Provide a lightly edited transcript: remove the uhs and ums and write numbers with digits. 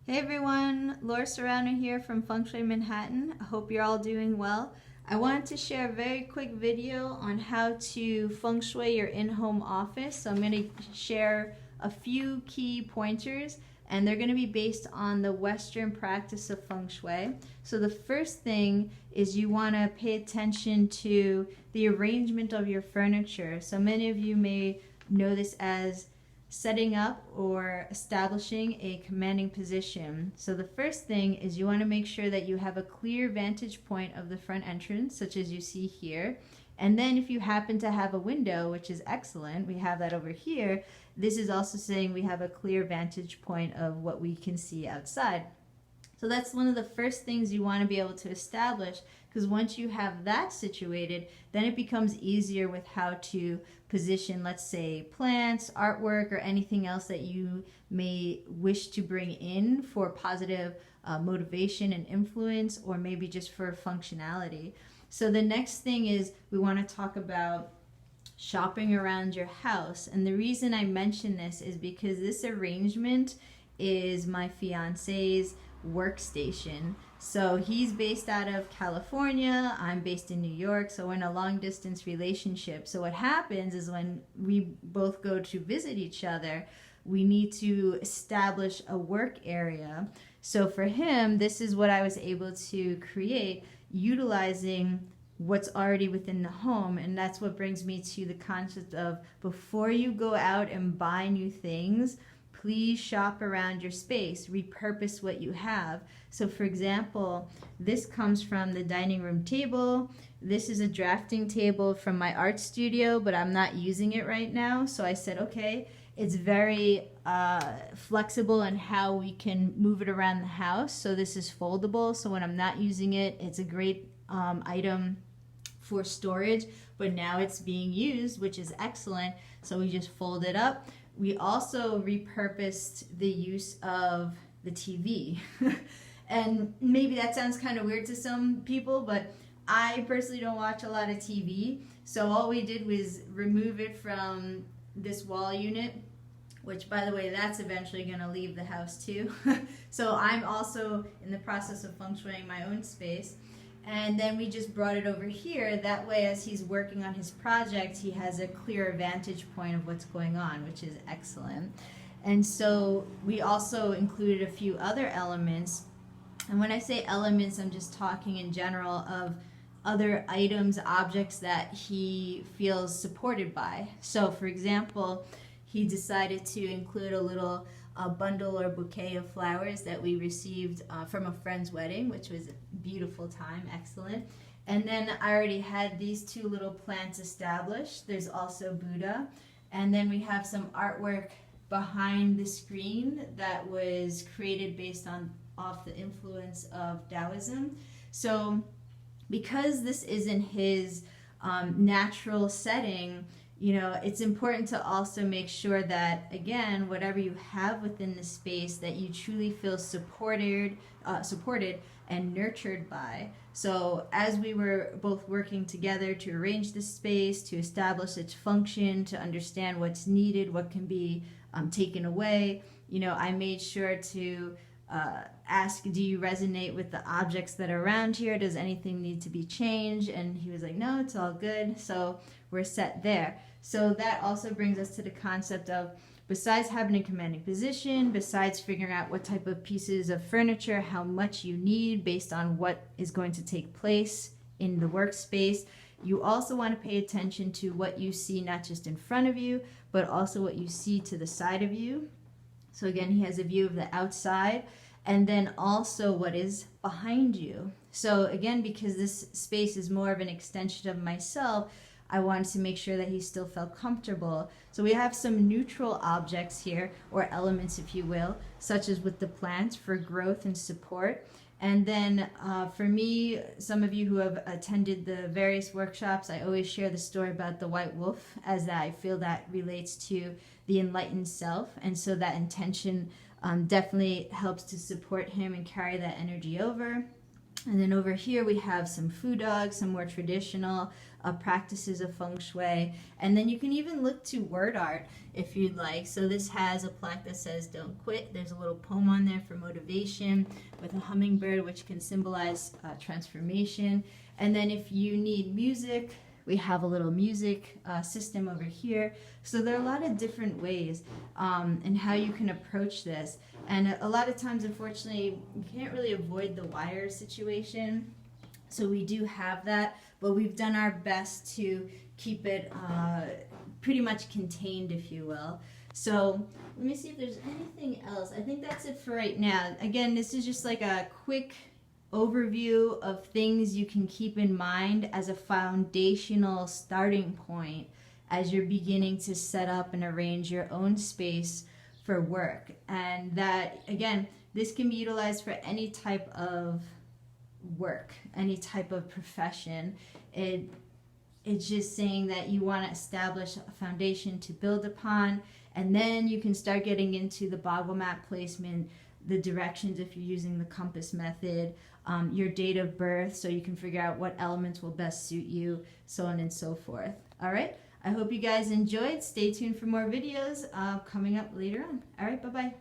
Hey everyone, Laura Cerrano here from Feng Shui Manhattan. I hope you're all doing well. I wanted to share a very quick video on how to feng shui your in-home office. So I'm going to share a few key pointers and they're going to be based on the Western practice of feng shui. So the first thing is you want to pay attention to the arrangement of your furniture. So many of you may know this as setting up or establishing a commanding position. So the first thing is you want to make sure that you have a clear vantage point of the front entrance, such as you see here. And then if you happen to have a window, which is excellent, we have that over here, this is also saying we have a clear vantage point of what we can see outside. So that's one of the first things you want to be able to establish, because once you have that situated, then it becomes easier with how to position, let's say, plants, artwork, or anything else that you may wish to bring in for positive motivation and influence, or maybe just for functionality. So the next thing is we want to talk about shopping around your house. And the reason I mention this is because this arrangement is my fiance's workstation. So he's based out of California, I'm based in New York, so we're in a long distance relationship. So what happens is when we both go to visit each other, we need to establish a work area. So for him, this is what I was able to create utilizing what's already within the home. And that's what brings me to the concept of, before you go out and buy new things, please shop around your space, repurpose what you have. So for example, this comes from the dining room table. This is a drafting table from my art studio, but I'm not using it right now. So I said, okay, it's very flexible in how we can move it around the house. So this is foldable. So when I'm not using it, it's a great item for storage, but now it's being used, which is excellent. So we just fold it up. We also repurposed the use of the TV. And maybe that sounds kind of weird to some people, but I personally don't watch a lot of TV. So all we did was remove it from this wall unit, which, by the way, that's eventually going to leave the house too. So I'm also in the process of feng shuiing my own space. And then we just brought it over here. That way, as he's working on his project, he has a clearer vantage point of what's going on, which is excellent. And so we also included a few other elements. And when I say elements, I'm just talking in general of other items, objects that he feels supported by. So for example, he decided to include a little bundle or bouquet of flowers that we received from a friend's wedding, which was a beautiful time, excellent. And then I already had these two little plants established. There's also Buddha. And then we have some artwork behind the screen that was created based off the influence of Taoism. So because this isn't his natural setting, you know, it's important to also make sure that, again, whatever you have within the space, that you truly feel supported and nurtured by. So as we were both working together to arrange this space, to establish its function, to understand what's needed, what can be taken away, you know, I made sure to ask, do you resonate with the objects that are around here? Does anything need to be changed? And he was like, no, it's all good. So we're set there. So that also brings us to the concept of, besides having a commanding position, besides figuring out what type of pieces of furniture, how much you need based on what is going to take place in the workspace, you also want to pay attention to what you see, not just in front of you, but also what you see to the side of you. So again, he has a view of the outside, and then also what is behind you. So again, because this space is more of an extension of myself, I wanted to make sure that he still felt comfortable. So we have some neutral objects here, or elements if you will, such as with the plants for growth and support. And then for me, some of you who have attended the various workshops, I always share the story about the white wolf, as I feel that relates to the enlightened self. And so that intention definitely helps to support him and carry that energy over. And then over here we have some food dogs, some more traditional practices of Feng Shui. And then you can even look to word art if you'd like. So this has a plaque that says "Don't quit." There's a little poem on there for motivation with a hummingbird, which can symbolize transformation. And then if you need music, we have a little music system over here. So there are a lot of different ways in how you can approach this. And a lot of times, unfortunately, you can't really avoid the wire situation. So we do have that, but we've done our best to keep it pretty much contained, if you will. So let me see if there's anything else. I think that's it for right now. Again, this is just like a quick overview of things you can keep in mind as a foundational starting point as you're beginning to set up and arrange your own space for work. And that, again, this can be utilized for any type of work, any type of profession. It's just saying that you want to establish a foundation to build upon, and then you can start getting into the boggle map placement, the directions if you're using the compass method, your date of birth, so you can figure out what elements will best suit you, so on and so forth. All right, I hope you guys enjoyed. Stay tuned for more videos coming up later on. All right, bye-bye.